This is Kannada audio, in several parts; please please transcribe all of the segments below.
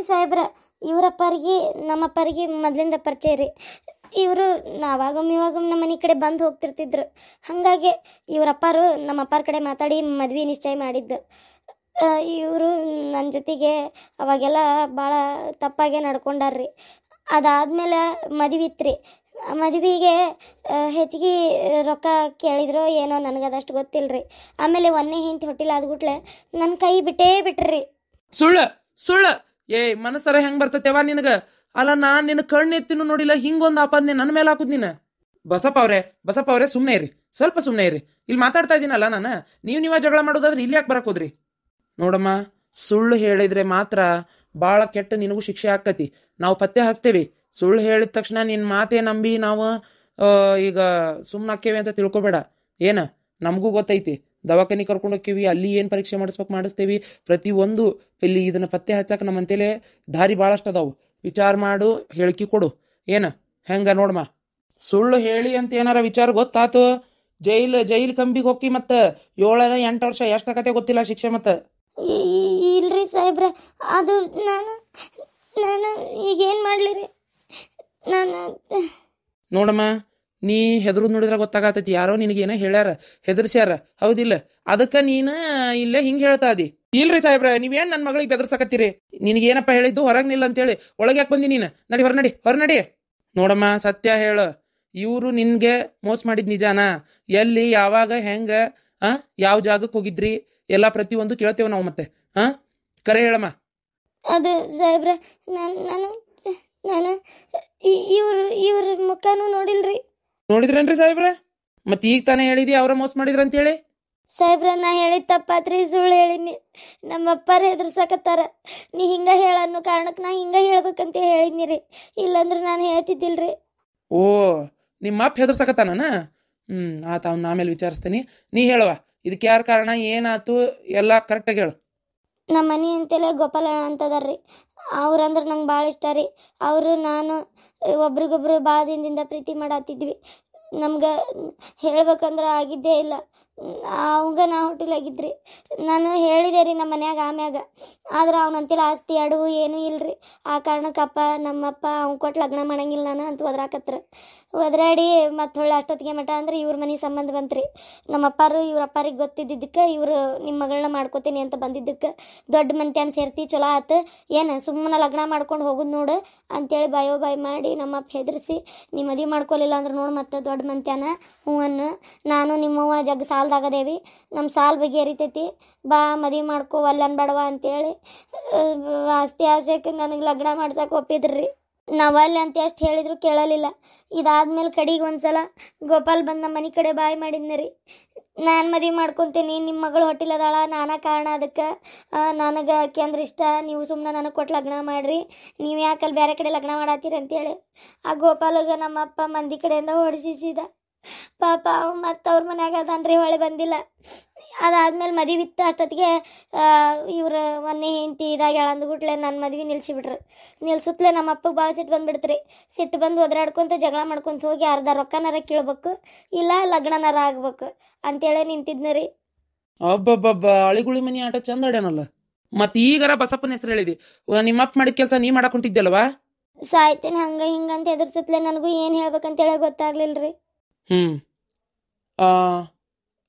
ಸಾಹೇಬ್ರ, ಇವರಪ್ಪರಿಗೆ ನಮ್ಮಪ್ಪರಿಗೆ ಮೊದಲಿಂದ ಪರಿಚಯ ರೀ. ಇವರು ನಾವಾಗೊಮ್ಮೆ ಇವಾಗೊಮ್ಮೆ ನಮ್ಮ ಮನೆ ಕಡೆ ಬಂದು ಹೋಗ್ತಿರ್ತಿದ್ರು. ಹಾಗಾಗಿ ಇವರಪ್ಪರು ನಮ್ಮಪ್ಪರ ಕಡೆ ಮಾತಾಡಿ ಮದ್ವೆ ನಿಶ್ಚಯ ಮಾಡಿದ್ದು. ಇವರು ನನ್ನ ಜೊತೆಗೆ ಅವಾಗೆಲ್ಲ ಭಾಳ ತಪ್ಪಾಗೆ ನಡ್ಕೊಂಡಾರ್ರಿ. ಅದಾದಮೇಲೆ ಮದುವೆ ಇತ್ತು. ಮದುವೆಗೆ ಹೆಚ್ಚಿಗೆ ರೊಕ್ಕ ಕೇಳಿದ್ರು ಏನೋ, ನನಗದಷ್ಟು ಗೊತ್ತಿಲ್ಲರಿ. ಆಮೇಲೆ ಒಂದೇ ಹಿಂತಿ ಹೊಟ್ಟಿಲ್ಲ ಆದ್ಬಿಟ್ಲೆ ನನ್ನ ಕೈ ಬಿಟ್ಟೇ ಬಿಟ್ರಿ. ಸುಳ್ಳು ಮನಸ್ಸರ ಹೆಂಗ್ ಬರ್ತೈತೆವ ನಿನಗ? ಅಲ್ಲ, ನಾನ್ ನಿನ್ನ ಕಣ್ಣು ಎತ್ತಿನೂ ನೋಡಿಲ್ಲ, ಹಿಂಗೊಂದು ಆಪಾದನೆ ನನ್ನ ಮೇಲೆ ಹಾಕುದ್ ನೀನು. ಬಸಪ್ಪ ಅವ್ರೆ ಸುಮ್ಮನೆ ಇರಿ, ಸ್ವಲ್ಪ ಸುಮ್ಮನೆ ಇರಿ. ಇಲ್ಲಿ ಮಾತಾಡ್ತಾ ಇದ್ದೀನಲ್ಲ ನಾನು. ನೀವ ಜಗಳ ಮಾಡೋದಾದ್ರೆ ಇಲ್ಲಿ ಯಾಕೆ ಬರಕ್ ಹೋದ್ರಿ? ನೋಡಮ್ಮ, ಸುಳ್ಳು ಹೇಳಿದ್ರೆ ಮಾತ್ರ ಭಾಳ ಕೆಟ್ಟ ನಿನಗೂ ಶಿಕ್ಷೆ ಆಕತಿ. ನಾವು ಪತ್ತೆ ಹಚ್ತೇವಿ. ಸುಳ್ಳು ಹೇಳಿದ ತಕ್ಷಣ ನಿನ್ನ ಮಾತೇ ನಂಬಿ ನಾವು ಈಗ ಸುಮ್ಮನಾಕ್ಕೇವಿ ಅಂತ ತಿಳ್ಕೊಬೇಡ. ಏನ, ನಮಗೂ ಗೊತ್ತೈತಿ. ದವಾಖಾನೆ ಕರ್ಕೊಂಡು ಹೋಕ್ಕೇವಿ, ಅಲ್ಲಿ ಏನು ಪರೀಕ್ಷೆ ಮಾಡಿಸ್ತೇವಿ. ಪ್ರತಿಯೊಂದು ಇಲ್ಲಿ ಇದನ್ನ ಪತ್ತೆ ಹಚ್ಚಕ್ಕೆ ನಮ್ಮ ಅಂತೇಲೆ ದಾರಿ ಭಾಳಷ್ಟು ಅದಾವು. ವಿಚಾರ ಮಾಡು, ಹೇಳಿಕೆ ಕೊಡು. ಏನ ಹೆಂಗ ನೋಡಮ್ಮ, ಸುಳ್ಳು ಹೇಳಿ ಅಂತ ಏನಾರ ವಿಚಾರ ಗೊತ್ತಾತು, ಜೈಲ್ ಕಂಬಿಗೆ ಹೋಗಿ ಮತ್ತೆ 7-8 ವರ್ಷ ಎಷ್ಟಾಗತ್ತೆ ಗೊತ್ತಿಲ್ಲ ಶಿಕ್ಷೆ. ಮತ್ತೆ ಇಲ್ರಿ ಸಾಹೇಬ್ರ, ಅದು ನಾನು ಈಗೇನು ಮಾಡಲಿ ರೀ? ನೋಡಮ್ಮ, ನೀ ಹೆದರುದ್ ನೋಡಿದ್ರೆ ಗೊತ್ತಾಗತೈತಿ. ಯಾರೋ ನಿನಗೇನ ಹೇಳ್ಯಾರ, ಹೆದರ್ಸ್ಯಾರ, ಹೌದಿಲ್ಲ? ಅದಕ್ಕೆ ನೀನು ಇಲ್ಲೇ ಹಿಂಗೆ ಹೇಳ್ತಾ ಇದಿ. ಇಲ್ರಿ ಸಾಹೇಬ್ರ, ನೀವೇನು ನನ್ನ ಮಗಳಿಗೆ ಬೆದರ್ಸಕತ್ತೀರಿ? ನಿನಗೇನಪ್ಪ ಹೇಳಿದ್ದು ಹೊರಗೆ ನಿಲ್ಲ ಅಂತೇಳಿ? ಒಳಗೆ ಯಾಕೆ ಬಂದಿ ನೀನು? ನಡಿ, ಹೊರನಡಿ. ನೋಡಮ್ಮ, ಸತ್ಯ ಹೇಳು. ಇವರು ನಿನ್ಗೆ ಮೋಸ ಮಾಡಿದ್ ನಿಜಾನ? ಎಲ್ಲಿ, ಯಾವಾಗ, ಹೆಂಗ, ಯಾವ ಜಾಗಕ್ಕೆ ಹೋಗಿದ್ರಿ? ಎಲ್ಲ ಪ್ರತಿಯೊಂದು ಕೇಳ್ತೇವೆ ನಾವು. ಮತ್ತೆ ಕರೆ ಹೇಳಮ್ಮ. ಅದು ಸಾಹೇಬ್ರ, ನಾನು ಇವ್ರ ಮುಖನೂ ನೋಡಿಲ್ರಿ. ನೋಡಿದ್ರೇನ್ರಿ ಸಾಹೇಬ್ರ? ಮತ್ತೆ ಈಗ ತಾನೇ ಹೇಳಿದಿ ಅವ್ರ ಮೋಸ ಮಾಡಿದ್ರ ಅಂತೇಳಿ. ಸಾಹೇಬ್ರ, ನಾ ಹೇಳಿದ ತಪ್ಪಾತ್ರಿ, ಸುಳ್ಳು ಹೇಳಿನಿ. ನಮ್ಮಪ್ಪರ ಹೆದರ್ಸಕತ್ತಾರ. ನೀ ಹಿಂಗ ಹೇಳನ್ನೋ ಕಾರಣಕ್ಕೆ ನಾ ಹಿಂಗ ಹೇಳ್ಬೇಕಂತ ಹೇಳಿದ್ನಿರಿ. ಇಲ್ಲಂದ್ರೆ ನಾನು ಹೇಳ್ತಿದ್ದಿಲ್ರಿ. ಓ, ನಿಮ್ಮ ಅಪ್ಪ ಹೆದರ್ಸಕತ್ತಾನ? ಆತ, ಅವ್ನ ಆಮೇಲೆ ವಿಚಾರಿಸ್ತೀನಿ. ನೀ ಹೇಳುವ, ಇದಕ್ಕೆ ಯಾರ ಕಾರಣ, ಏನಾಯ್ತು, ಎಲ್ಲ ಕರೆಕ್ಟಾಗಿ ಹೇಳು. ನಮ್ಮ ಮನೆ ಅಂತೇಳಿ ಗೋಪಾಲಣ್ಣ ಅಂತದಾರ್ರಿ. ಅವ್ರಂದ್ರೆ ನಂಗೆ ಭಾಳ ಇಷ್ಟ ರೀ. ಅವರು ನಾನು ಒಬ್ರಿಗೊಬ್ರು ಭಾಳ ದಿನದಿಂದ ಪ್ರೀತಿ ಮಾಡತ್ತಿದ್ವಿ. ನಮ್ಗೆ ಹೇಳ್ಬೇಕಂದ್ರೆ ಆಗಿದ್ದೇ ಇಲ್ಲ. ಅವಂಗ ನಾ ಹೋಟೆಲಾಗಿದ್ರಿ. ನಾನು ಹೇಳಿದೆ ರೀ ನಮ್ಮ ಮನ್ಯಾಗ ಆಮ್ಯಾಗ. ಆದ್ರೆ ಅವನಂತಿಲ್ಲ ಆಸ್ತಿ ಅಡುವು ಏನೂ ಇಲ್ರಿ. ಆ ಕಾರಣಕ್ಕಪ್ಪ ನಮ್ಮಪ್ಪ ಅವ್ನು ಕೊಟ್ಟು ಲಗ್ನ ಮಾಡಂಗಿಲ್ಲ ನಾನು ಅಂತ ಒದ್ರಾಕತ್ರ. ಒದ್ರಾಡಿ ಮತ್ತು ಹೊಳ್ಳಿ ಅಷ್ಟೊತ್ತಿಗೆ ಮಠ ಅಂದ್ರೆ ಇವ್ರ ಮನೆ ಸಂಬಂಧ ಬಂತ್ರಿ. ನಮ್ಮಪ್ಪಾರು ಇವ್ರಪ್ಪರಿಗೆ ಗೊತ್ತಿದ್ದಕ್ಕೆ ಇವರು ನಿಮ್ಮ ಮಗಳನ್ನ ಮಾಡ್ಕೋತೀನಿ ಅಂತ ಬಂದಿದ್ದಕ್ಕೆ ದೊಡ್ಡ ಮಂತ್ಯಾನ ಸೇರ್ತಿ, ಚಲೋ ಆತು, ಏನು ಸುಮ್ಮನೆ ಲಗ್ನ ಮಾಡ್ಕೊಂಡು ಹೋಗುದು ನೋಡು ಅಂತೇಳಿ ಬಾಯ್ ಮಾಡಿ ನಮ್ಮಪ್ಪ ಹೆದರಿಸಿ, ನೀ ಮದುವೆ ಮಾಡ್ಕೊಲಿಲ್ಲ ಅಂದ್ರೆ ನೋಡು ಮತ್ತೆ ದೊಡ್ಡ ಮಂತ್ಯಾನ ಹೂವನ್ನು ನಾನು ನಿಮ್ಮವ್ವ ಜಗ್ ಸಾಲದಾಗದೇವಿ, ನಮ್ಮ ಸಾಲ ಬಗೆಹರಿತೈತಿ, ಬಾ ಮದುವೆ ಮಾಡ್ಕೋ ಅಲ್ಲ ಅನ್ಬೇಡವ ಅಂತೇಳಿ ಆಸ್ತಿ ಆಸೆಗೆ ನನಗೆ ಲಗ್ನ ಮಾಡ್ಸಕ್ಕೆ ಒಪ್ಪಿದ್ರಿ. ನಾವಲ್ಲಿ ಅಂತ ಎಷ್ಟು ಹೇಳಿದ್ರು ಕೇಳಲಿಲ್ಲ. ಇದಾದ್ಮೇಲೆ ಕಡೆಗೆ ಒಂದ್ಸಲ ಗೋಪಾಲ್ ಬಂದು ನಮ್ಮ ಮನೆ ಕಡೆ ಬಾಯ್ ಮಾಡಿದ್ನ ರೀ. ನಾನು ಮದುವೆ ಮಾಡ್ಕೊತೀನಿ, ನಿಮ್ಮ ಮಗಳು ಹೊಟ್ಟಿಲದಾಳ, ನಾನಾ ಕಾರಣ, ಅದಕ್ಕೆ ನನಗೆ ಆಕೆ ಅಂದ್ರೆ ಇಷ್ಟ, ನೀವು ಸುಮ್ಮನೆ ನನಗೆ ಕೊಟ್ಟು ಲಗ್ನ ಮಾಡಿರಿ, ನೀವು ಯಾಕಲ್ಲಿ ಬೇರೆ ಕಡೆ ಲಗ್ನ ಮಾಡತ್ತೀರಿ ಅಂತೇಳಿ ಆ ಗೋಪಾಲಗೆ ನಮ್ಮಪ್ಪ ಮಂದಿ ಕಡೆಯಿಂದ ಹೊಡಿಸಿದ. ಪಾಪ ಅವ ಮತ್ತು ಅವ್ರ ಮನ್ಯಾಗ ಅದನ್ರಿ, ಹೊಳೆ ಬಂದಿಲ್ಲ. ಅದಾದ್ಮೇಲೆ ಮದುವೆ ಇತ್ತು. ಅಷ್ಟೊತ್ತಿಗೆ ಇವ್ರು ಮೊನ್ನೆ ಹೆಂಡತಿ ಇದಾಗ ಅಂದ್ಬಿಟ್ಲೆ ನನ್ನ ಮದ್ವೆ ನಿಲ್ಸಿಬಿಟ್ರು. ನಿಲ್ಸುತ್ತಲೇ ನಮ್ಮ ಅಪ್ಪಗೆ ಭಾಳ ಸಿಟ್ಟು ಬಂದುಬಿಡ್ತ್ರಿ. ಸಿಟ್ಟು ಬಂದು ಒದರಾಡ್ಕೊಂತ ಜಗಳ ಮಾಡ್ಕೊಂತ ಹೋಗಿ ಅರ್ಧ ರೊಕ್ಕನಾರ ಕೀಳ್ಬೇಕು, ಇಲ್ಲ ಲಗ್ನನಾರ ಆಗ್ಬೇಕು ಅಂತೇಳಿ ನಿಂತಿದ್ನ ರೀ. ಅಬ್ಬಬ್ಬಬ್ಬ, ಅಳಿಗುಳಿ ಮನಿ ಆಟ ಚಂದ ಆಡ್ಯಾನಲ್ಲ. ಮತ್ತೆ ಈಗಾರ ಬಸಪ್ಪನ ಹೆಸರು ಹೇಳಿದಿ, ನಿಮ್ಮಪ್ಪ ಮಾಡಿದ ಕೆಲಸ ನೀ ಮಾಡಕ್ ಹೊಂಟಿದ್ದಲ್ವಾ? ಸಾಯ್ತೇನೆ ಹಂಗ ಹಿಂಗಂತ ಎದುರ್ಸತ್ಲೆ ನನಗೂ ಏನು ಹೇಳ್ಬೇಕಂತೇಳಿ ಗೊತ್ತಾಗ್ಲಿಲ್ರಿ.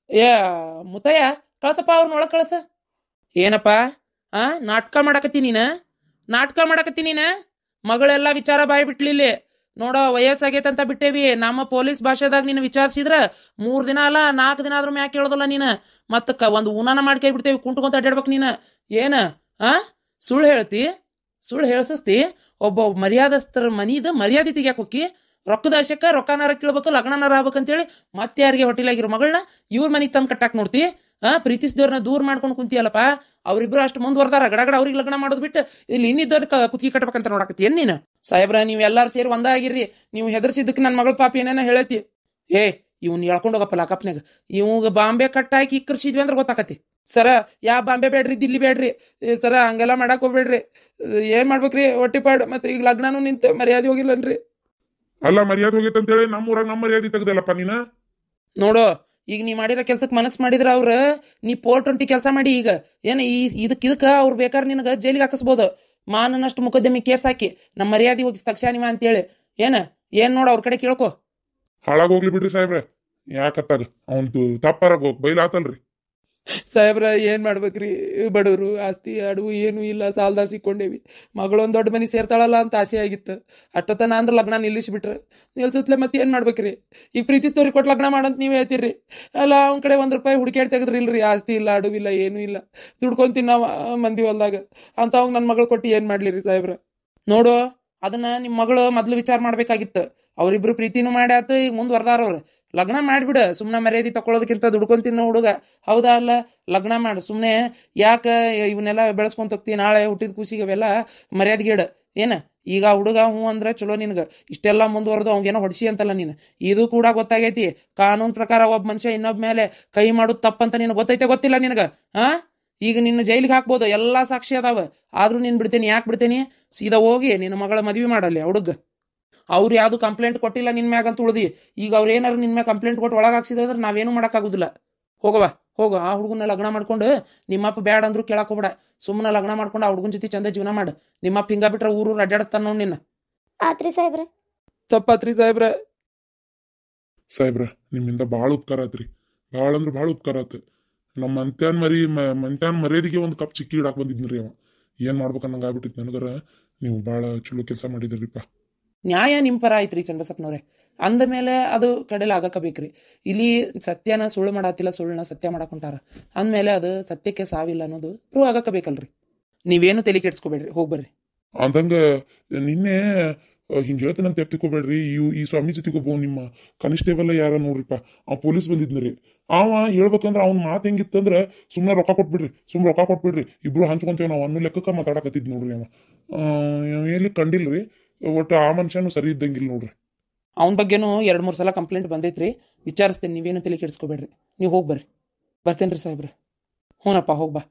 ಏ ಮುತ್ತಯ್ಯ, ಕಳ್ಸಪ್ಪ ಅವ್ರನ್ನ ಒಳಗೆ ಕಳ್ಸ. ಏನಪ್ಪ ನಾಟಕ ಮಾಡಕತ್ತಿ ನೀನ? ಮಗಳೆಲ್ಲ ವಿಚಾರ ಬಾಯ್ ಬಿಟ್ಲಿಲ್ಲಿ ನೋಡೋ, ವಯಸ್ಸಾಗೈತಂತ ಬಿಟ್ಟೇವಿ. ನಮ್ಮ ಪೊಲೀಸ್ ಭಾಷೆದಾಗ ನೀನು ವಿಚಾರಿಸಿದ್ರ 3 ದಿನ ಅಲ್ಲ 4 ದಿನ ಆದ್ರೂ ಮ್ಯಾಕೆ ಕೇಳೋದಲ್ಲ ನೀನು. ಮತ್ತ ಒಂದು ಉನಾನ ಮಾಡಿ ಕೈ ಬಿಡ್ತೇವಿ, ಕುಂಟ್ಕೊಂತ ಅಡ್ಡಾಡ್ಬೇಕು ನೀನು. ಏನ ಸುಳ್ಳು ಹೇಳ್ತಿ, ಸುಳ್ಳು ಹೇಳ್ಸಸ್ತಿ. ಒಬ್ಬ ಮರ್ಯಾದಸ್ಥರ ಮನಿದ ಮರ್ಯಾದೆ ತೆಗಿಯಾಕ ಹೋಗಿ ರೊಕ್ಕದ ಆಶಕ್ಕ ರೊಕ್ಕನಾರ ಕೇಳ್ಬೇಕು, ಲಗ್ನನಾರ ಆಗ್ಬೇಕಂತೇಳಿ ಮತ್ತೆ ಯಾರಿಗೆ ಹೊಟ್ಟಿಲಾಗಿರೋ ಮಗಳನ್ನ ಇವ್ರ ಮನಿಗೆ ತಂದು ಕಟ್ಟಾಕ್ ನೋಡ್ತಿ. ಪ್ರೀತಿಸಿದವ್ರನ್ನ ದೂರ ಮಾಡ್ಕೊಂಡು ಕುಂತಿಯಲ್ಲಪ್ಪ. ಅವ್ರಿಬ್ರು ಅಷ್ಟು ಮುಂದುವರ್ದಾರ, ಗಡಗಡ ಅವ್ರಿಗೆ ಲಗ್ನ ಮಾಡೋದು ಬಿಟ್ಟು ಇಲ್ಲಿ ಇನ್ನಿದ್ದವ್ರ ಕುತ್ತಿಗೆ ಕಟ್ಬೇಕಂತ ನೋಡಕತ್ತಿ ಏನ್ ನೀನು? ಸಾಹೇಬ್ರ, ನೀವು ಎಲ್ಲಾರು ಸೇರಿ ಒಂದಾಗಿರ್ರಿ. ನೀವು ಹೆದರ್ಸಿದ್ದಕ್ಕೆ ನನ್ನ ಮಗಳ ಪಾಪಿ ಏನೇನ ಹೇಳತಿ. ಇವ್ನ ಎಳ್ಕೊಂಡು ಹೋಗಪ್ಪ ಲಾಕಪ್ನಾಗ. ಇವಾಗ ಬಾಂಬೆ ಕಟ್ಟಾಕಿ ಇಕ್ಕರ್ಸಿದ್ವಿ ಅಂದ್ರೆ ಗೊತ್ತಾಕತಿ. ಸರ, ಯಾ ಬಾಂಬೆ ಬೇಡ್ರಿ, ದಿಲ್ಲಿ ಬೇಡ್ರಿ ಸರ, ಹಂಗೆಲ್ಲ ಮಾಡಕ್ ಹೋಗ್ಬೇಡ್ರಿ. ಏನ್ ಮಾಡ್ಬೇಕ್ರಿ, ಹೊಟ್ಟಿಪಾಡು. ಮತ್ತೆ ಈಗ ಲಗ್ನನೂ ನಿಂತ ಮರ್ಯಾದೆ ಹೋಗಿಲ್ಲನ್ರಿ. ಅಲ್ಲ, ಮರ್ಯಾದೆ ಹೋಗಿತ್ತಂತೇಳಿ ನಮ್ಮೂರಾಗ ನಮ್ಮ ಮರ್ಯಾದೆ ತೆಗ್ದಲ್ಲಪ್ಪ ನೀನ. ನೋಡು, ಈಗ ನೀ ಮಾಡಿರೋ ಕೆಲ್ಸಕ್ಕೆ ಮನಸ್ಸು ಮಾಡಿದ್ರ ಅವ್ರ ನೀ 420 ಕೆಲಸ ಮಾಡಿ ಈಗ ಏನ ಇದಕ್ಕ ಅವ್ರು ಬೇಕಾದ್ರೆ ನಿನಗ ಜೈಲಿಗೆ ಹಾಕಿಸ್ಬೋದು. ಮಾನನಷ್ಟು ಮುಖದ್ದಮಿ ಕೇಸ್ ಹಾಕಿ ನಮ್ಮ ಮರ್ಯಾದೆ ಹೋಗಿ ತಕ್ಷ ನೀವ ಅಂತೇಳಿ ಏನ್ ನೋಡು ಅವ್ರ ಕಡೆ ಕೇಳ್ಕೊ. ಹಾಳಾಗೋಗ್ಲಿ ಬಿಡ್ರಿ ಸಾಹೇಬ್ರೆ, ಯಾಕತ್ತಾಗ ಅವ್ನು ತಪ್ಪಾರ ಬೈಲಾತಲ್ರಿ. ಸಾಹೇಬ್ರ ಏನ್ ಮಾಡ್ಬೇಕ್ರಿ, ಬಡವರು, ಆಸ್ತಿ ಅಡುವು ಏನೂ ಇಲ್ಲ, ಸಾಲದ ಸಿಕ್ಕೊಂಡೇವಿ. ಮಗಳೊಂದು ದೊಡ್ಡ ಮನೆ ಸೇರ್ತಾಳಲ್ಲ ಅಂತ ಆಸೆ ಆಗಿತ್ತು. ಅಷ್ಟೊತ್ತನ ಅಂದ್ರೆ ಲಗ್ನ ನಿಲ್ಲಿಸ್ಬಿಟ್ರೆ ನಿಲ್ಸುತ್ತಲೆ ಮತ್ತೆ ಏನ್ ಮಾಡ್ಬೇಕ್ರಿ? ಈಗ ಪ್ರೀತಿಸ್ತವ್ರಿಗೆ ಕೊಟ್ಟು ಲಗ್ನ ಮಾಡಂತ ನೀವ್ ಹೇಳ್ತೀರಿ ಅಲ್ಲ. ಅವ್ನ ಕಡೆ ₹1 ಹುಡುಕ್ಯಾಡ್ ತೆಗೆದ್ರಿ ಇಲ್ರಿ, ಆಸ್ತಿ ಇಲ್ಲ, ಅಡುವಿಲ್ಲ, ಏನೂ ಇಲ್ಲ, ದುಡ್ಕೊಂತೀನಿ ನಾವು ಮಂದಿ ಹೊಲ್ದಾಗ ಅಂತ ಅವ್ ನನ್ನ ಮಗಳು ಕೊಟ್ಟು ಏನ್ ಮಾಡ್ಲಿರಿ ಸಾಹೇಬ್ರ? ನೋಡು, ಅದನ್ನ ನಿಮ್ಮ ಮಗಳು ಮೊದ್ಲು ವಿಚಾರ ಮಾಡ್ಬೇಕಾಗಿತ್ತು. ಅವ್ರಿಬ್ರು ಪ್ರೀತಿನೂ ಮಾಡ್ಯಾತ, ಈಗ ಮುಂದುವರ್ದಾರವ್ರು. ಲಗ್ನ ಮಾಡ್ಬಿಡ, ಸುಮ್ಮನೆ ಮರ್ಯಾದೆ ತಕೊಳ್ಳೋದಕ್ಕಿಂತ ದುಡ್ಕೊಂತಿನ ಹುಡುಗ. ಹೌದಾ ಅಲ್ಲ? ಲಗ್ನ ಮಾಡು ಸುಮ್ಮನೆ. ಯಾಕೆ ಇವನ್ನೆಲ್ಲ ಬೆಳೆಸ್ಕೊಂತ ಹೋಗ್ತಿ? ನಾಳೆ ಹುಟ್ಟಿದ ಕೂಸಿಗೆ ಅವೆಲ್ಲ ಮರ್ಯಾದೆಗೇಡ ಈಗ ಹುಡುಗ ಹ್ಞೂ ಅಂದ್ರೆ ಚಲೋ ನಿನ್ಗೆ. ಇಷ್ಟೆಲ್ಲ ಮುಂದುವರೆದು ಅವಂಗೇನೋ ಹೊಡ್ಸಿ ಅಂತಲ್ಲ ನೀನು. ಇದು ಕೂಡ ಗೊತ್ತಾಗೈತಿ. ಕಾನೂನು ಪ್ರಕಾರ ಒಬ್ಬ ಮನುಷ್ಯ ಇನ್ನೊಬ್ಬ ಮೇಲೆ ಕೈ ಮಾಡೋದು ತಪ್ಪಂತ ನಿನಗೆ ಗೊತ್ತೈತೆ ಗೊತ್ತಿಲ್ಲ ನಿನಗೆ? ಈಗ ನಿನ್ನ ಜೈಲಿಗೆ ಹಾಕ್ಬೋದು, ಎಲ್ಲ ಸಾಕ್ಷಿ ಅದಾವ. ಆದ್ರೂ ನೀನು ಬಿಡ್ತೇನೆ. ಯಾಕೆ ಬಿಡ್ತೇನೆ? ಸೀದಾ ಹೋಗಿ ನಿನ್ನ ಮಗಳ ಮದುವೆ ಮಾಡಲ್ಲಿ ಹುಡುಗ. ಅವ್ರು ಯಾವುದು ಕಂಪ್ಲೇಂಟ್ ಕೊಟ್ಟಿಲ್ಲ ನಿನ್ ಮ್ಯಾಗ ಅಂತ ಉಳ್ದಿ. ಈಗ ಅವ್ರು ಏನಾರು ನಿನ್ ಮ್ಯಾಗ ಕಂಪ್ಲೇಂಟ್ ಕೊಟ್ಟು ಒಳಗಾಕ್ಸಿದ್ರೆ ನಾವೇನು ಮಾಡೋಕ್ಕಾಗುದಿಲ್ಲ. ಹೋಗವ ಆ ಹುಡುಗನ ಲಗ್ನ ಮಾಡ್ಕೊಂಡು ನಿಮ್ಮಪ್ಪ ಬ್ಯಾಡ ಅಂದ್ರು ಕೇಳಕ್ ಹೋಗ್ಬೇಡ. ಸುಮ್ಮನೆ ಲಗ್ನ ಮಾಡ್ಕೊಂಡು ಆ ಹುಡುಗನ ಜೊತೆ ಚಂದ ಜೀವನ ಮಾಡು. ನಿಮ್ಮಪ್ಪ ಹಿಂಗ ಬಿಟ್ರೆ ಊರು ಅಡ್ಡಾಡಿಸ್ತಾನ ನೋಡಿ ನಿನ್ನ. ಆತ್ರಿ ಸಾಹೇಬ್ರ, ತಪ್ಪಾತ್ರಿ ಸಾಹೇಬ್ರ. ಸಾಹೇಬ್ರ, ನಿಮ್ಮಿಂದ ಭಾಳ ಉಪಕಾರ ಆತ್ರಿ. ಭಾಳ ಅಂದ್ರೆ ಭಾಳ ಉಪಕಾರ ಆತು. ನಮ್ಮ ಮಂತ್ಯಾನ್ ಮರ್ಯಾದಿಗೆ ಒಂದು ಕಪ್ ಚಿಕ್ಕಿ ಇಡಾಕ್ ಬಂದಿದ್ನ್ರಿ ಅವ. ಏನ್ ಮಾಡ್ಬೇಕನ್ನಂಗ ಆಗ್ಬಿಟ್ಟಿತ್ತು ನನಗರ. ನೀವು ಭಾಳ ಚಲೋ ಕೆಲಸ ಮಾಡಿದ್ರಿಪ್ಪ. ನ್ಯಾಯ ನಿಮ್ಮ ಪರ ಐತ್ರಿ ಚನ್ನಬಸಪ್ಪನವ್ರೆ. ಅಂದ ಮೇಲೆ ಅದು ಕಡೆಲ್ಲ ಆಗಬೇಕ್ರಿ. ಇಲ್ಲಿ ಸತ್ಯನ ಸುಳ್ಳು ಮಾಡತ್ತಿಲ್ಲ, ಸುಳ್ಳನ್ನ ಸತ್ಯ ಮಾಡಕೊಂಟಾರ ಅಂದಮೇಲೆ ಅದು ಸತ್ಯಕ್ಕೆ ಸಾವಿಲ್ಲ ಅನ್ನೋದು ಪ್ರೂವ್ ಆಗಬೇಕಲ್ರಿ. ನೀವೇನು ತಲೆ ಕೆಡ್ಸ್ಕೊಬೇಡ್ರಿ, ಹೋಗ್ಬರ್ರಿ. ಅಂದಂಗ ನಿನ್ನೆ ಹಿಂಗೆ ಹೇಳ್ತಾನಂತ ಎತ್ತಿಕೋಬೇಡ್ರಿ. ಈ ಸ್ವಾಮಿ ಜೊತೆಗೆ ಒಬ್ಬ ನಿಮ್ಮ ಕಾನಿಸ್ಟೇಬಲ್ ಯಾರ ನೋಡ್ರಿಪ್ಪ, ಅವ್ ಪೊಲೀಸ್ ಬಂದಿದ್ನರಿ. ಅವ ಹೇಳ್ಬೇಕಂದ್ರ ಅವ್ನ ಮಾತು ಹೆಂಗಿತ್ತಂದ್ರ ಸುಮ್ಮನೆ ರೊಕ್ಕ ಕೊಟ್ಬಿಡ್ರಿ, ಇಬ್ರು ಹಂಚ್ಕೊಂತೇವ್ ನಾವು ಅನ್ನೋ ಲೆಕ್ಕಕ್ಕೆ ಮಾತಾಡಕತ್ತಿದ್ ನೋಡ್ರಿ. ಅವ ಎಲ್ಲಿ ಕಂಡಿಲ್ರಿ. ಒಟ್ಟು ಆ ಮನುಷ್ಯನು ಸರಿ ಇದ್ದಂಗಿಲ್ಲ ನೋಡ್ರಿ. ಅವನ ಬಗ್ಗೆನೂ 2-3 ಸಲ ಕಂಪ್ಲೇಂಟ್ ಬಂದೈತ್ರಿ. ವಿಚಾರಿಸ್ತೇನೆ, ನೀವೇನು ತಲೆ ಕೆಡಿಸ್ಕೋಬೇಡ್ರಿ. ನೀವು ಹೋಗ್ಬರ್ರಿ. ಬರ್ತೇನ್ರಿ ಸಾಹೇಬ್ರೆ. ಹ್ಞೂನಪ್ಪ, ಹೋಗ್ಬಾ.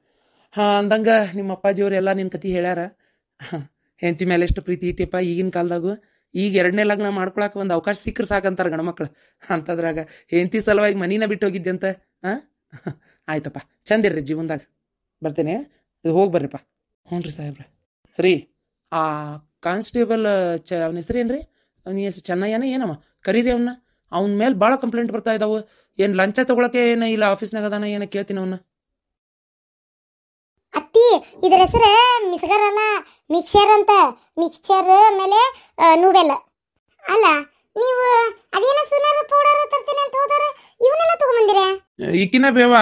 ಅಂದಂಗ ನಿಮ್ಮ ಅಪ್ಪಾಜಿಯವ್ರು ಎಲ್ಲ ನಿನ್ನ ಕತೆ ಹೇಳ್ಯಾರ. ಹೆಂಡತಿ ಮೇಲೆ ಎಷ್ಟು ಪ್ರೀತಿ ಇಟ್ಟಿಯಪ್ಪ ಈಗಿನ ಕಾಲದಾಗು. ಈಗ 2ನೇ ಲಗ್ನ ಮಾಡ್ಕೊಳಕ್ಕೆ ಒಂದು ಅವಕಾಶ ಸಿಕ್ಕರೆ ಸಾಕಂತಾರೆ ಗಂಡ್ಮಕ್ಳು. ಅಂಥದ್ರಾಗ ಹೆಂಡತಿ ಸಲುವಾಗಿ ಮನಿನ ಬಿಟ್ಟು ಹೋಗಿದ್ದೆ ಅಂತ. ಆಯ್ತಪ್ಪ, ಚಂದಿರ್ರಿ ಜೀವನದಾಗ. ಬರ್ತೇನೆ, ಇದು ಹೋಗಿ ಬರ್ರಿಪ್ಪ. ಹ್ಞೂ ರೀ ಸಾಹೇಬ್ರೆ. ರೀ, ಆ ಕಾನ್ಸ್ಟೇಬಲ್ ಅವನ ಹೆಸರೇನು ರೀ? ಅವನ ಹೆಸರು ಚೆನ್ನಯ್ಯನ ಏನಮ್ಮ? ಕರೀರಿ ಅವನ್ನ. ಅವನ ಮೇಲೆ ಭಾಳ ಕಂಪ್ಲೇಂಟ್ ಬರ್ತಾ ಇದಾವೆ. ಏನು ಲಂಚ ತೊಗೊಳಕ್ಕೆ ಏನು ಇಲ್ಲ ಆಫೀಸ್ನಾಗ ಅದಾನ ಏನೋ ಕೇಳ್ತೀನಿ ಅವನ್ನ. ಅತ್ತಿ, ಇದ್ರ ಹೆಸರು ಮಿಸ್ಗರ್ ಅಲ್ಲ, ಮಿಕ್ಸರ್ ಅಂತ. ಮಿಕ್ಸ್ಚರ್ ಮೇಲೆ ನೂವೆಲ್ಲ ಅಲ್ಲ. ನೀವು ಅದೇನೋ ಸುನರ್ ಪೌಡರ್ ತರ್ತೀನಿ ಅಂತ ಹೋದಾರ, ಇವನ್ನೆಲ್ಲ ತಗೊಂಬಂದಿರ? ಈಕಿನ ಬೇವಾ,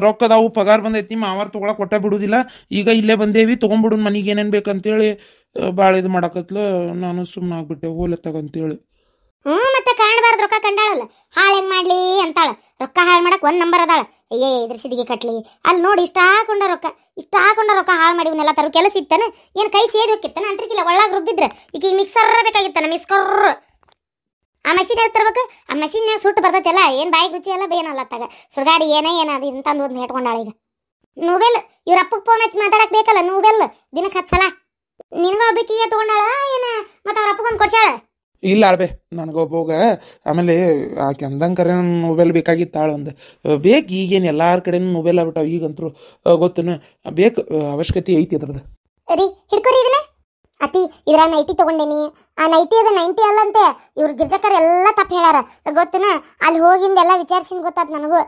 ರೊಕ್ಕದಾವು ಪಗಾರ ಬಂದೈತಿ, ಮಾವಾರ ತೊಗೊಳಕ್ ಕೊಟ್ಟ ಬಿಡುದಿಲ್ಲ. ಈಗ ಇಲ್ಲೇ ಬಂದೇವಿ, ತೊಗೊಂಡ್ಬಿಡು ಮನಿಗೆ ಏನೇನು ಬೇಕಂತೇಳಿ ಭಾಳ ಇದು ಮಾಡಕತ್ಲ. ನಾನು ಸುಮ್ಮನೆ ಆಗ್ಬಿಟ್ಟೆ, ಹೋಲತ್ತಾಗಂತೇಳಿ. ಮತ್ತೆ ಕಾಣಬಾರ್ದು, ರೊಕ್ಕ ಕಂಡಾಳಲ್ಲ, ಹಾಳು ಹೆಂಗ್ ಮಾಡ್ಲಿ ಅಂತಾಳ. ರೊಕ್ಕ ಹಾಳು ಮಾಡಕ್ 1 ನಂಬರ್ ಅದಾಳ. ಇದ್ರ ಸಿದಿಗೆ ಕಟ್ಲಿ ಅಲ್ಲಿ ನೋಡಿ, ಇಷ್ಟ ಹಾಕೊಂಡ ರೊಕ್ಕ ಹಾಳು ಮಾಡಿ ಇವನ್ನೆಲ್ಲ ತರೋ ಕೆಲಸ ಇತ್ತಾನ? ಏನು ಕೈ ಸೇದ್ ಹೋಗಿತ್ತಾನ? ಅಂತ್ರಿಕಿಲ್ಲ ಒಳಗೆ ರುಬ್ಬಿದ್ರೆ. ಈಗ ಮಿಕ್ಸರ್ ಬೇಕಾಗಿತ್ತಾನ, ಮಿಸ್ಕರ್. ಆ ಮಷೀನ್ ತರ್ಬೇಕು. ಆ ಮಷೀನ್ಯಾಗ ಸುಟ್ಟು ಬರ್ತೈತೆಲ್ಲ, ಏನು ಬಾಯಿಗೆ ರುಚಿ ಎಲ್ಲ ಬೇನಲ್ಲ ಅತ್ತಾಗ. ಸುಡ್ಗಾಡಿ ಏನದು ಇಂತಂದು ಒಂದು ಹೆಟ್ಕೊಂಡಾಳ. ಈಗ ನೂಬೆಲ್ ಇವ್ರ ಅಪ್ಪಗೆ ಫೋನ್ ಹಚ್ಚಿ ಮಾತಾಡಕ್ ಬೇಕಲ್ಲ. ನೂಬೆಲ್ ದಿನಕ್ಕೆ 10 ಸಲ. ನಿನಗ ಒಬ್ಬಕಿಗೆ ತಗೊಂಡಾಳ ಏನು ಮತ್ತೆ ಅವ್ರ ಅಪ್ಪಗೊಂದು ಕೊಡ್ಸಾಳ? ಇಲ್ಲ ಅಳ್ಬೆ, ನನಗೊಬ್ಬಗ. ಆಮೇಲೆ ಆಕೆ ಅಂದಂಗೆ ಕರೆ ಮೊಬೈಲ್ ಬೇಕಾಗಿತ್ತಾಳ. ಒಂದು ಬೇಕು. ಈಗೇನು ಎಲ್ಲಾರ ಕಡೆನೂ ಮೊಬೈಲ್ ಆಗ್ಬಿಟ್ಟಾವ ಈಗಂತೂ. ಗೊತ್ತೇನು, ಬೇಕು, ಅವಶ್ಯಕತೆ ಐತಿ ಅದ್ರದ್ದು. ರೀ, ಹಿಡ್ಕೊರಿ ಇದನ್ನ. ಅತಿ ಇದ್ರ ನೈಟಿ ತಗೊಂಡೇನಿ. ಆ ನೈಟಿ ಅದ 90 ಅಲ್ಲಂತೆ. ಇವ್ರ ಗಿರ್ಜಕರ್ ಎಲ್ಲ ತಪ್ಪು ಹೇಳ್ಯಾರ, ಗೊತ್ತೇನ? ಅಲ್ಲಿ ಹೋಗಿಂದೆಲ್ಲ ವಿಚಾರಿಸಿನ ಗೊತ್ತಾತ್ ನನಗೂ.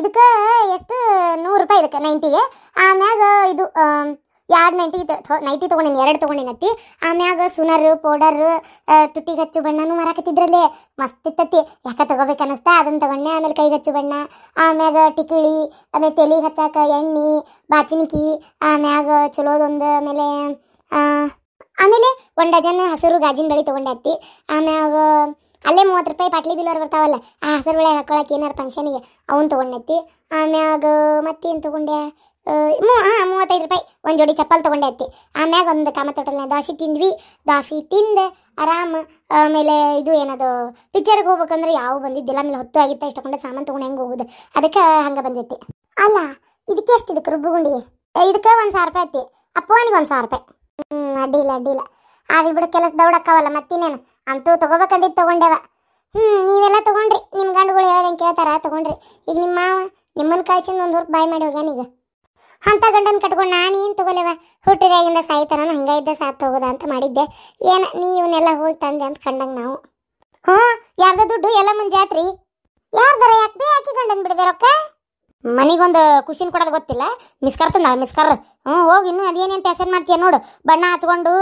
ಇದಕ್ಕೆ ಎಷ್ಟು ₹100 ಇದಕ್ಕೆ 90ಗೆ. ಆಮ್ಯಾಗ ಇದು 2 ನೈಟಿ ತೊಗೊಂಡೇನಿ, 2 ತೊಗೊಂಡೇನಿ ಅತ್ತಿ. ಆಮ್ಯಾಗ ಸುನರ್ ಪೌಡರ್, ತುಟ್ಟಿಗೆ ಹಚ್ಚು ಬಣ್ಣನೂ ಮಾರಾಕತ್ತಿದ್ರಲ್ಲಿ. ಮಸ್ತ್ ಇತ್ತತಿ. ಯಾಕ ತಗೋಬೇಕು ಅನ್ನಿಸ್ತಾ ಅದನ್ನ ತಗೊಂಡೆ. ಆಮೇಲೆ ಕೈಗೆ ಹಚ್ಚು ಬಣ್ಣ, ಆಮ್ಯಾಗ ಟಿಕಳಿ, ಆಮೇಲೆ ತಲೆಗೆ ಹಚ್ಚಾಕ ಎಣ್ಣೆ, ಬಾಚಿನಿಕಿ, ಆಮ್ಯಾಗ ಚಲೋದೊಂದು. ಆಮೇಲೆ 1 ಡಜನ್ ಹಸಿರು ಗಾಜಿನ ಬಳಿ ತೊಗೊಂಡೆ ಅತ್ತಿ. ಆಮ್ಯಾಗ ಅಲ್ಲೇ ₹30 ಪಾಟ್ಲಿ ಬಿಲ್ಲರ್ ಬರ್ತಾವಲ್ಲ, ಆ ಹಸಿರು ಬೆಳೆ ಹಾಕೊಳಕ್ಕೆ ಏನಾರು ಫಂಕ್ಷನಿಗೆ ಅವನ್ನ ತೊಗೊಂಡೈತಿ. ಆಮ್ಯಾಗ ಮತ್ತೇನು ತೊಗೊಂಡೆ? ₹35 ಒಂದು ಜೋಡಿ ಚಪ್ಪಲ್ ತೊಗೊಂಡೆ ಅತ್ತಿ. ಆಮ್ಯಾಗ ಒಂದು ಕಾಮತ್ ಹೋಟೆಲ್ನ ದೋಸೆ ತಿಂದ್ವಿ. ದೋಸೆ ತಿಂದು ಆರಾಮ್. ಆಮೇಲೆ ಇದು ಏನದು, ಪಿಕ್ಚರ್ಗೆ ಹೋಗ್ಬೇಕಂದ್ರೆ ಯಾವ ಬಂದಿದ್ದಿಲ್ಲ. ಆಮೇಲೆ ಹೊತ್ತು ಆಗಿತ್ತ, ಇಷ್ಟಕೊಂಡೆ ಸಾಮಾನು ತೊಗೊಂಡು ಹೆಂಗೆ ಹೋಗುದು, ಅದಕ್ಕೆ ಹಂಗೆ ಬಂದೈತಿ. ಅಲ್ಲ, ಇದಕ್ಕೆ ಎಷ್ಟು? ಇದಕ್ಕೆ ರುಬ್ಬುಗುಂಡಿಗೆ ಇದಕ್ಕೆ ₹1,000 ಅತ್ತಿ. ಅಪ್ಪನಿಗೆ ₹1,000. ಅಡ್ಡಿಲ್ಲ ಆಗ್ಲಿ ಬಿಡು, ಕೆಲಸ ದೌಡಕ್ಕವಲ್ಲ ಮತ್ತಿನ್ನೇನು. ಅಂತೂ ತಗೋಬೇಕಂದಿದ್ದು ತಗೊಂಡೇವ. ನೀವೆಲ್ಲ ತಗೊಂಡ್ರಿ, ನಿಮ್ಮ ಗಂಡುಗಳು ಹೇಳ್ದಂಗೆ ಕೇಳ್ತಾರ, ತಗೊಂಡ್ರಿ. ಈಗ ನಿಮ್ಮ ಮಾವ ನಿಮ್ಮನ್ನು ಕಳ್ಸಿಂದ 1 ಹೊರತು ಬಾಯ್ ಮಾಡಿ ಹೋಗ್ಯಾನೀಗ. ಅಂತ ಗಂಡನ ಕಟ್ಕೊಂಡು ನಾನು ಏನು ತಗೋಲೇವ, ಹುಟ್ಟಿದಾಗಿಂದ ಸಾಯ್ತಾನ ಹಂಗ ಇದ್ದ ಸಾತ್ ಹೋಗೋದ ಅಂತ ಮಾಡಿದ್ದೆ. ಏನ ನೀ ಇವನ್ನೆಲ್ಲ ಹೋಗಿ ತಂದೆ ಅಂತ ಕಂಡಂಗೆ ನಾವು. ಹ್ಞೂ, ಯಾರ್ದ ದುಡ್ಡು ಎಲ್ಲ ಮುಂಜಾತ್ರಿ ಯಾರ್ದಾರ ಯಾಕೆ ಯಾಕೆ ಗಂಡನ್ ಬಿಡ್ದೆ ರೊಕ್ಕ? ಮನಿಗೊಂದು ಕುಶಿನ್ ಕೊಡೋದು ಗೊತ್ತಿಲ್ಲ, ಮಿಸ್ಕರ್ ತಂದಾಳ ಮಿಸ್ಕರ್. ಹೋಗಿ ಇನ್ನೂ ಅದೇನೇನು ಪ್ಯಾಸೆನ್ ಮಾಡ್ತೀಯ ನೋಡು, ಬಣ್ಣ ಹಚ್ಕೊಂಡು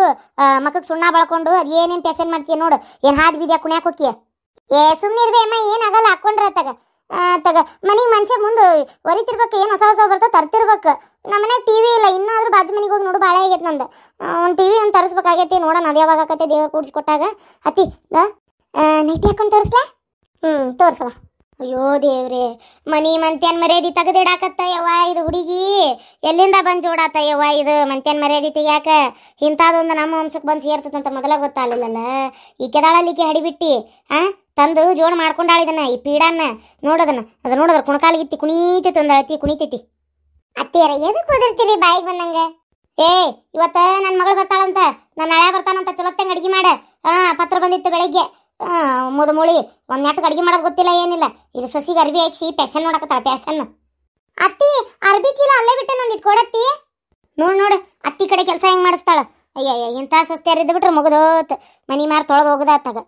ಮಕ್ಕಕ್ಕೆ ಸುಣ್ಣ ಬಳ್ಕೊಂಡು ಅದೇನೇನು ಪ್ಯಾಸೆನ್ ಮಾಡ್ತೀಯ ನೋಡು. ಏನು ಹಾದು ಬೀದ್ಯಾ ಕುಣ್ಯಾಕ ಹೋಕ್ಕಿಯ? ಸುಮ್ಮನಿರ್ಬೇ ಅಮ್ಮ, ಏನಾಗಲ್ಲ ಹಾಕೊಂಡ್ರ ತಗ ಮನಿಗೆ ಮನುಷ್ಯ ಮುಂದೆ ಒರಿತಿರ್ಬೇಕು, ಏನು ಹೊಸ ಹೊಸ ಬರ್ತಾವ ತರ್ತಿರ್ಬೇಕು. ನಮ್ಮ ಮನ್ಯಾಗ ಟಿವಿ ಇಲ್ಲ, ಇನ್ನಾದ್ರೂ ಬಾಜು ಮನೆಗೆ ಹೋಗಿ ನೋಡು, ಭಾಳ ಆಗೈತೆ ನಂದು. ಒಂದು ಟಿವಿ ಒಂದು ತರಿಸ್ಬೇಕಾಗೈತಿ, ನೋಡೋಣ ಅದು ಯಾವಾಗ ಆಕತ್ತೆ ದೇವ್ರು ಕೂಡಿಸ್ಕೊಟ್ಟಾಗ. ಅತ್ತಿ ನೈಟಿ ಹಾಕೊಂಡು ತೋರಿಸ್ಲಾ? ತೋರ್ಸವ. ಅಯ್ಯೋ ದೇವ್ರೆ, ಮನಿ ಮಂತ್ಯಾನ್ ಮರ್ಯಾದಿ ತೆಗೆದಿಡಾಕತ್ತ ಯವ್ವ ಇದು ಹುಡುಗಿ. ಎಲ್ಲಿಂದ ಬಂದು ಜೋಡಾತ ಯವ್ವ ಇದು ಮಂತ್ಯಾನ್ ಮರ್ಯಾದಿ ತೆಗಿಯಾಕ? ಇಂಥದೊಂದು ನಮ್ಮ ವಂಶಕ್ಕೆ ಬಂದು ಸೇರ್ತದಂತ ಮೊದಲ ಗೊತ್ತಾಗಲಿಲ್ಲಲ್ಲ. ಈ ಕೆದಾಳಲಿಕ್ಕೆ ಹಡಿಬಿಟ್ಟಿ ತಂದು ಜೋಡ್ ಮಾಡ್ಕೊಂಡಾಳ ಇದನ್ನ, ಈ ಪೀಡನ್ನ ನೋಡೋದನ್ನ. ಅದು ನೋಡಿದ್ರೆ ಕುಣಕಾಲಿಗಿತ್ತಿ ಕುಣಿತೈತಿ, ಒಂದು ಅಳತಿ ಕುಣಿತೈತಿ. ಅತ್ತಿಯರ ಎದಕ್ಕೆ ಓದಿರ್ತೀರಿ ಬಾಯಿಗೆ ಬಂದಂಗೆ? ಇವತ್ತ ನನ್ನ ಮಗಳು ಬರ್ತಾಳಂತ, ನನ್ನ ಹಳೆ ಬರ್ತಾನಂತ, ಚಲೋತ್ತಂಗೆ ಅಡಿಗೆ ಮಾಡ. ಪತ್ರ ಬಂದಿತ್ತು ಬೆಳಗ್ಗೆ. ಮುದುಮೂಳಿ ಒಂದು ನೆಟ್ಟಗೆ ಅಡಿಗೆ ಮಾಡೋದು ಗೊತ್ತಿಲ್ಲ, ಏನಿಲ್ಲ. ಇದು ಸೊಸಿಗೆ ಅರ್ಬಿ ಹಾಕ್ಸಿ ಪ್ಯಾಸನ್ ನೋಡಕತ್ತಾಳ, ಪ್ಯಾಸನ್. ಅತ್ತಿ ಅರ್ಬಿ ಚೀಲ ಅಲ್ಲೇ ಬಿಟ್ಟೆ ನಂದಿದ್ ಕೊಡತ್ತಿ. ನೋಡು ಅತ್ತಿ ಕಡೆ ಕೆಲಸ ಹೆಂಗೆ ಮಾಡಿಸ್ತಾಳ. ಅಯ್ಯ ಇಂಥ ಸೊಸ್ತಿಯಾರ ಇದ್ದು ಬಿಟ್ರೆ ಮುಗಿದೋತ್, ಮನಿ ಮಾರು ತೊಳೆದು ಹೋಗುದಾತಾಗ.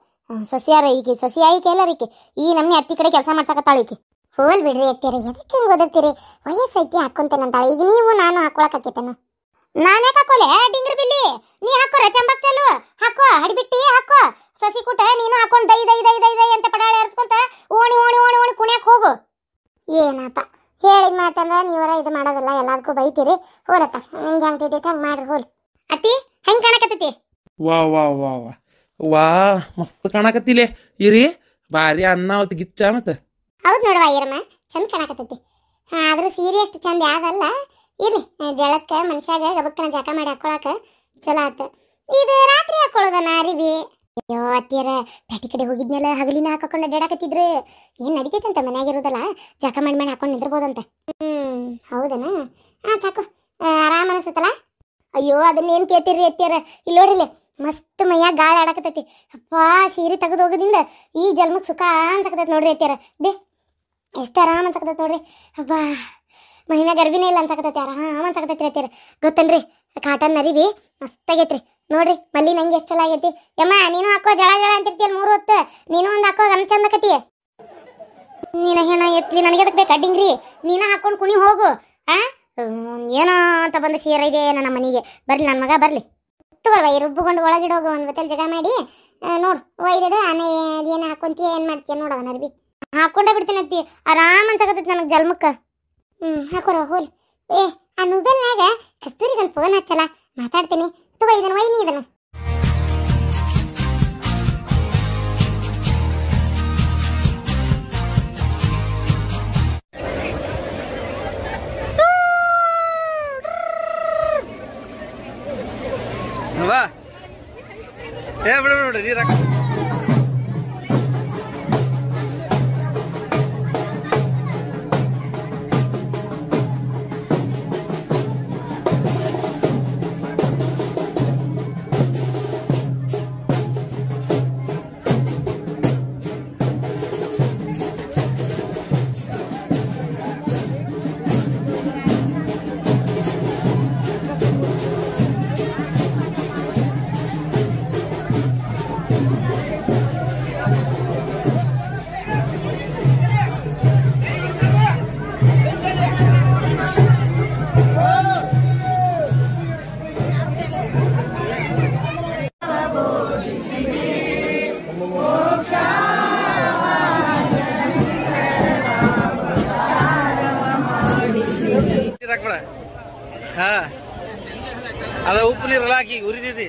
ಸೊಸಿಯಾರ ಈಕಿ ಸೊಸಿ ಆಯ್ಕೆ ಎಲ್ಲಾರೀಕಿ ಈ ನಮ್ಮನೆ ಅತ್ತಿ ಕಡೆ ಕೆಲಸ ಮಾಡ್ಸಕತ್ತಾಳ ಈಕಿ. ಹೋಲ್ ಬಿಡ್ರಿ ಅತ್ತಿಯರ, ಎದಕ್ಕೆ ಹಿಂಗೆ ಓದಿರ್ತೀರಿ? ವಯಸ್ಸೈತಿ ಹಾಕೊಂತೇನಂತಾಳ. ಈಗ ನೀವು ನಾನು ಹಾಕೊಳಕತ್ತೇನು? ನಾನೇ ಹಾಕೋಲೆ ಡಿಂಗ್ರ ಬಿಲ್ಲಿ, ನೀ ಹಾಕೋರ ಚಂಬಕ್ ಚಾಲು ಹಾಕೋ, ಹಡಿಬಿಟ್ಟಿ ಹಾಕೋ. ಸಸಿ ಕೂಟ ನೀನು ಹಾಕೊಂಡು ದೈ ದೈ ದೈ ದೈ ದೈ ಅಂತ ಪಡಾಳೆ ಹರಿಸ್ಕೊಂತ ಓಣಿ ಓಣಿ ಓಣಿ ಓಣಿ ಕುಣ್ಯಾಕ ಹೋಗು. ಏನಪ್ಪ ಹೇಳಿದ ಮಾತಂದ್ರೆ ನೀವರ ಇದು ಮಾಡೋದಿಲ್ಲ, ಎಲ್ಲದಕ್ಕೂ ಬೈತೀರಿ. ಹೋಲತ್ತ ನಿಂಗೆ ಹೆಂಗೆ ತಿದ್ದೈತೆ ಹಂಗೆ ಮಾಡ್ರಿ. ಹೋಲ್ ಅತ್ತಿ ಹೆಂಗೆ ಕಾಣಕತ್ತೈತಿ? ವಾ ವಾ ವಾ ವಾ ವಾ ಮಸ್ತ್ ಕಾಣಕತ್ತಿಲೆ ಇರಿ, ಭಾರಿ ಅನ್ನ ಅವತ್ತು ಗಿಚ್ಚ. ಮತ್ತೆ ಹೌದು ನೋಡುವ ಈರಮ್ಮ, ಚಂದ ಕಾಣಕತ್ತೈತಿ. ಆದ್ರೂ ಸೀರೆ ಅಷ್ಟು ಚಂದ ಯಾವ್ದಲ್ಲ. ಇರ್ಲಿ, ಜಳಕ್ಕೆ ಮನುಷ್ಯಾಗ ಗಬಕ್ಕನ ಜಾಕ ಮಾಡಿ ಹಾಕೊಳಕ ಚಲೋ ಆತ. ಇದು ರಾತ್ರಿ ಹಾಕೊಳ್ಳೋದನ್ನ ಅರಿಬಿ. ಅಯ್ಯೋ ಅತ್ತಿಯರ, ಪ್ಯಾಟಿ ಕಡೆ ಹೋಗಿದ್ಮೇಲೆ ಹಗಲಿನ ಹಾಕೊಂಡು ಅಡ್ಡಾಡಕತ್ತಿದ್ರು. ಏನು ನಡಿತೈತಂತ ಮನ್ಯಾಗಿರೋದಲ್ಲ, ಜಾಕ ಮಾಡಿ ಹಾಕೊಂಡು ನಿಂದಿರ್ಬೋದಂತ. ಹೌದನ? ಹಾಕೋ, ಆರಾಮ ಅನಿಸುತ್ತಲ್ಲ. ಅಯ್ಯೋ ಅದನ್ನೇನು ಕೇಳ್ತೀರಿ ಅತ್ತಿಯರ? ಇಲ್ಲಿ ನೋಡಿಲ್ಲ, ಮಸ್ತ್ ಮೈಯಾಗ ಗಾಳಿ ಆಡಕತ್ತೈತಿ. ಅಪ್ಪ ಸೀರೆ ತೆಗೆದು ಹೋಗೋದ್ರಿಂದ ಈ ಜನ್ಮಕ್ಕೆ ಸುಖ ಅನ್ಸಕತೈತಿ ನೋಡ್ರಿ ಅತ್ತಿಯರ. ಎಷ್ಟು ಆರಾಮ ಅನ್ಸಕತೈತಿ ನೋಡ್ರಿ. ಅಬ್ಬಾ ಮಹಿಮೆ ಗರ್ಭಿನೇ ಇಲ್ಲ ಅನ್ಸಕತೈತಿ, ಆರಾಮ ಅನ್ಸಕತೈತಿ ಅತ್ತಿಯರ. ಗೊತ್ತನ್ರಿ, ಕಾಟನ್ ಅರಿಬಿ ಮಸ್ತಾಗೈತ್ರಿ ನೋಡ್ರಿ. ಮಲ್ಲಿ ನಂಗೆ ಎಷ್ಟು ಚಲೋ ಆಗೈತಿ. ಯಮ್ಮ ನೀನು ಹಾಕೋ, ಜಳ ಜಳ ಅಂತಿರ್ತೀಯಲ್ಲ 3 ಹೊತ್ತು, ನೀನು ಒಂದು ಹಾಕೋ, ಗನ್ ಚಂದಕತಿ. ನೀನ ಹೆಣ ಎತ್ಲಿ, ನನಗೆ ಅದಕ್ಕೆ ಬೇಕು ಅಡ್ಡಿಂಗ್ರಿ. ನೀನ ಹಾಕೊಂಡು ಕುಣಿ ಹೋಗು. ಏನೋ ಅಂತ ಬಂದು ಸೀರೆ ಇದೆ ನನ್ನ ಮನೆಗೆ. ಬರ್ಲಿ ನನ್ನ ಮಗ ಬರ್ಲಿ, ತಗೋರ್ವ ರುಬ್ಬಿಕೊಂಡು ಒಳಗಿಡ ಹೋಗು. ಒಂದು ಬತ್ತಲ್ ಜಗ ಮಾಡಿ ನೋಡು, ಒಯ್ದಿಡು. ಆನೆ ಅದೇನು ಹಾಕೊಂತೀಯ, ಏನು ಮಾಡ್ತೀಯ ನೋಡೋದ ಅರ್ಬಿ. ಹಾಕೊಂಡೇ ಬಿಡ್ತೀನಿ ಅತ್ತಿ, ಆರಾಮ ಅನ್ಸಕತ್ತೈತಿ ನನಗೆ ಜಲ್ಮಕ್ಕೆ. ಹಾಕೋರ ಹೋಲ್. ಆ ಮೊಬೈಲ್ನಾಗ ಕಸ್ತೂರಿಗೊಂದು ಫೋನ್ ಹಚ್ಚಲ್ಲ, ಮಾತಾಡ್ತೀನಿ. ತಗೋ ಇದನ್ನು ಒಯ್ನಿ ಇದನ್ನು. ಬಿಡು ನೀರ ಅದ ಉಪ್ಪು ನೀರಲ್ಲ ಹಾಕಿ ಉರಿದೈತಿ.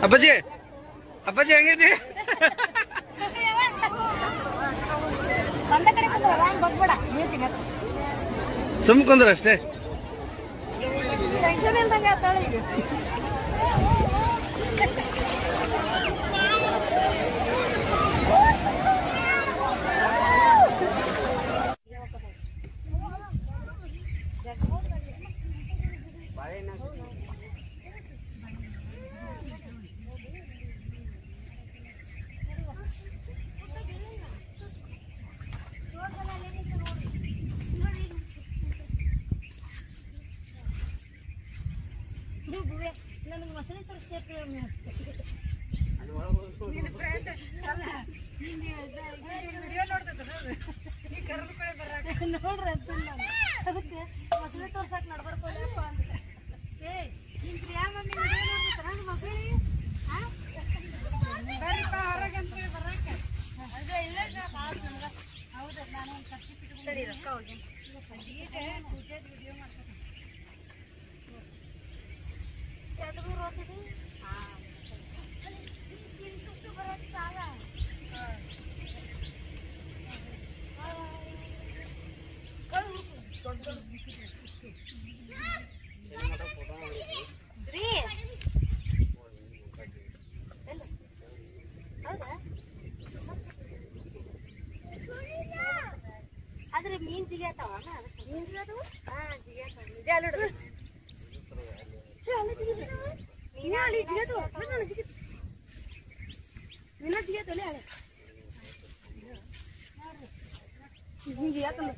ಅಪ್ಪಾಜಿ ಅಪ್ಪಾಜಿ ಹೆಂಗೈತಿ? ಸುಮ್ ಕುಂದ್ರ ಅಷ್ಟೇ. ನೋಡ್ರಿ ಅದಕ್ಕೆ ಮಸಳೆ ತೋರ್ಸಕ್ ನಡ್ಬರ್ಕೊಲ್ಲಪ್ಪ ಅಂತ ನಿಮ್ ಪ್ರಿಯಾ ಮಮ್ಮಿ ಮಕ್ಕಳಿಗೆ ಬರ್ರಿಪ್ಪ ಹೊರಗಂತ ಬರಕ ಅದೇ ಇಲ್ಲ ಹೌದಾ ನಾನು ಒಂದು ಖರ್ಚು ಬಿಟ್ಟು ರೊಕ್ಕ ಹೋಗಿ ಈಗ ಪೂಜೆದ ವಿಡಿಯೋ ಮಾಡ್ತೀನಿ ಆದ್ರೆ ಮೀನ್ ಜಿಗ್ಯಾತಾವ ಮೀನ್ ಜಿಗ್ಯಾತವ ಜಿಗ್ಯಾತಾವ ನಿಜ ಅಲ್ಲ ಜಿಗ್ಯಾತಲ್ಲ